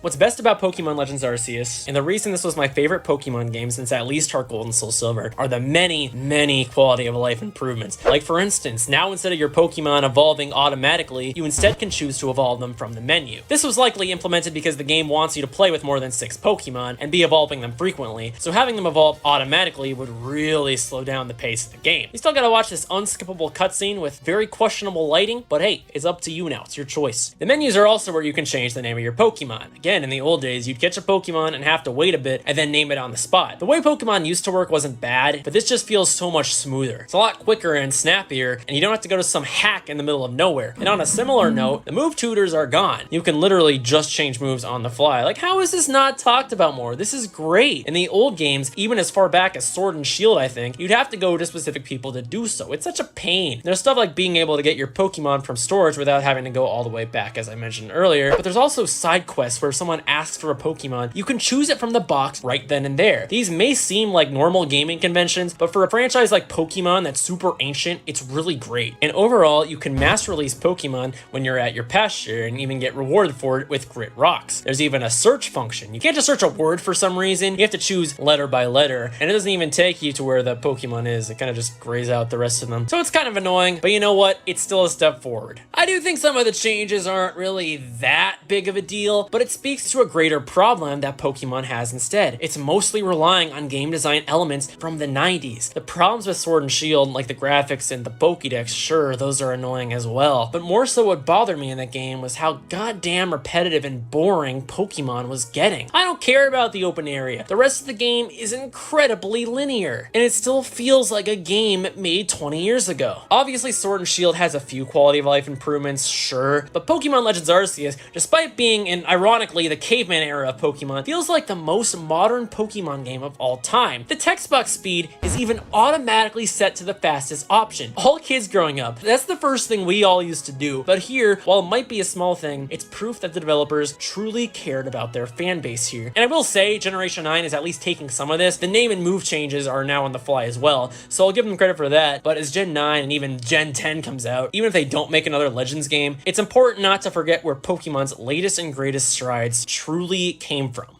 What's best about Pokemon Legends Arceus, and the reason this was my favorite Pokemon game since at least Heart Gold and Soul Silver, are the many quality of life improvements. Like for instance, now instead of your Pokemon evolving automatically, you instead can choose to evolve them from the menu. This was likely implemented because the game wants you to play with more than 6 Pokemon and be evolving them frequently, so having them evolve automatically would really slow down the pace of the game. You still gotta watch this unskippable cutscene with very questionable lighting, but hey, it's up to you now, it's your choice. The menus are also where you can change the name of your Pokemon. Again, in the old days, you'd catch a Pokemon and have to wait a bit and then name it on the spot. The way Pokemon used to work wasn't bad, but this just feels so much smoother. It's a lot quicker and snappier, and you don't have to go to some hack in the middle of nowhere. And on a similar note, the move tutors are gone. You can literally just change moves on the fly. Like, how is this not talked about more? This is great. In the old games, even as far back as Sword and Shield, I think, you'd have to go to specific people to do so. It's such a pain. There's stuff like being able to get your Pokemon from storage without having to go all the way back, as I mentioned earlier, but there's also side quests where someone asks for a Pokemon, you can choose it from the box right then and there. These may seem like normal gaming conventions, but for a franchise like Pokemon that's super ancient, it's really great. And overall, you can mass release Pokemon when you're at your pasture and even get rewarded for it with Grit Rocks. There's even a search function. You can't just search a word for some reason, you have to choose letter by letter, and it doesn't even take you to where the Pokemon is. It kind of just grays out the rest of them. So it's kind of annoying, but you know what? It's still a step forward. I do think some of the changes aren't really that big of a deal, but it speaks to a greater problem that Pokemon has instead. It's mostly relying on game design elements from the 90s. The problems with Sword and Shield, like the graphics and the Pokédex, sure, those are annoying as well. But more so what bothered me in that game was how goddamn repetitive and boring Pokemon was getting. I don't care about the open area. The rest of the game is incredibly linear, and it still feels like a game made 20 years ago. Obviously, Sword and Shield has a few quality of life improvements, sure, but Pokemon Legends Arceus, despite being in, ironically, the caveman era of Pokemon, feels like the most modern Pokemon game of all time. The text box speed is even automatically set to the fastest option. All kids growing up, that's the first thing we all used to do, but here, while it might be a small thing, it's proof that the developers truly cared about their fan base here. And I will say, Generation 9 is at least taking some of this. The name and move changes are now on the fly as well, so I'll give them credit for that, but as Gen 9 and even Gen 10 comes out, even if they don't make another Legends game, it's important not to forget where Pokemon's latest and greatest strides truly came from.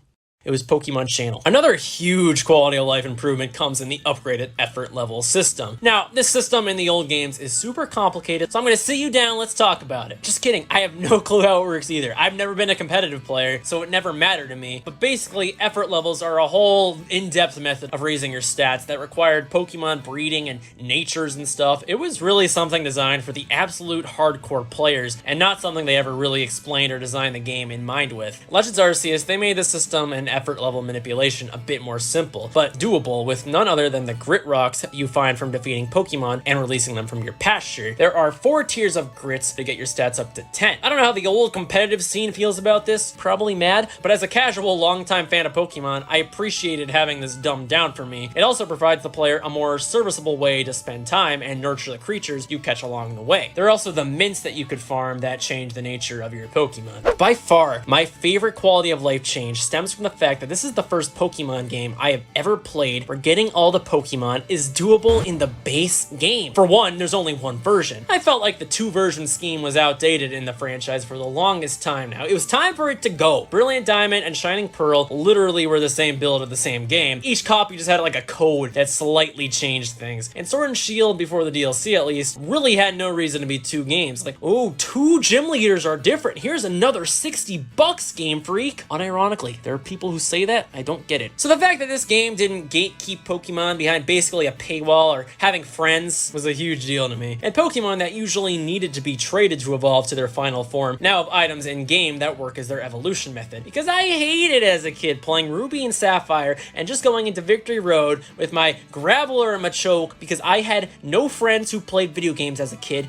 It was Pokemon Channel. Another huge quality of life improvement comes in the upgraded effort level system. Now, this system in the old games is super complicated, so I'm gonna sit you down, let's talk about it. Just kidding, I have no clue how it works either. I've never been a competitive player, so it never mattered to me, but basically, effort levels are a whole in-depth method of raising your stats that required Pokemon breeding and natures and stuff. It was really something designed for the absolute hardcore players, and not something they ever really explained or designed the game in mind with. Legends Arceus, they made the system and effort level manipulation a bit more simple, but doable with none other than the Grit Rocks you find from defeating Pokemon and releasing them from your pasture. There are 4 tiers of grits to get your stats up to 10. I don't know how the old competitive scene feels about this, probably mad, but as a casual longtime fan of Pokemon, I appreciated having this dumbed down for me. It also provides the player a more serviceable way to spend time and nurture the creatures you catch along the way. There are also the mints that you could farm that change the nature of your Pokemon. By far, my favorite quality of life change stems from the fact that this is the first Pokemon game I have ever played where getting all the Pokemon is doable in the base game. For one, there's only one version. I felt like the 2-version scheme was outdated in the franchise for the longest time now. It was time for it to go. Brilliant Diamond and Shining Pearl literally were the same build of the same game. Each copy just had like a code that slightly changed things. And Sword and Shield, before the DLC at least, really had no reason to be 2 games. Like, oh, 2 gym leaders are different. Here's another $60, Game Freak. Unironically, there are people who say that, I don't get it. So the fact that this game didn't gatekeep Pokemon behind basically a paywall or having friends was a huge deal to me. And Pokemon that usually needed to be traded to evolve to their final form now have items in game that work as their evolution method. Because I hated as a kid playing Ruby and Sapphire and just going into Victory Road with my Graveler and Machoke because I had no friends who played video games as a kid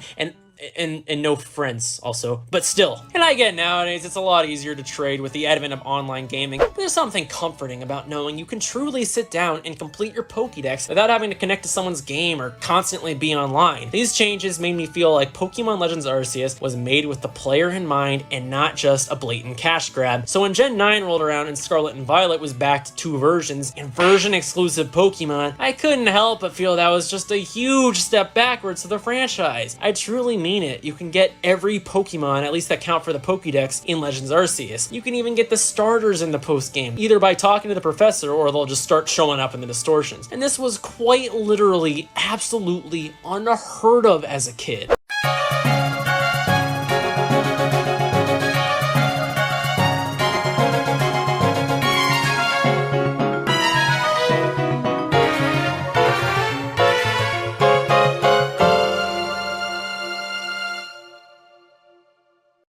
and no friends also, but still. And I get nowadays it's a lot easier to trade with the advent of online gaming, but there's something comforting about knowing you can truly sit down and complete your Pokédex without having to connect to someone's game or constantly be online. These changes made me feel like Pokemon Legends Arceus was made with the player in mind and not just a blatant cash grab. So when Gen 9 rolled around and Scarlet and Violet was back to 2 versions and version exclusive Pokemon, I couldn't help but feel that was just a huge step backwards to the franchise. I truly mean mean it. You can get every Pokemon, at least that count for the Pokédex, in Legends Arceus. You can even get the starters in the post-game, either by talking to the professor or they'll just start showing up in the distortions. And this was quite literally absolutely unheard of as a kid.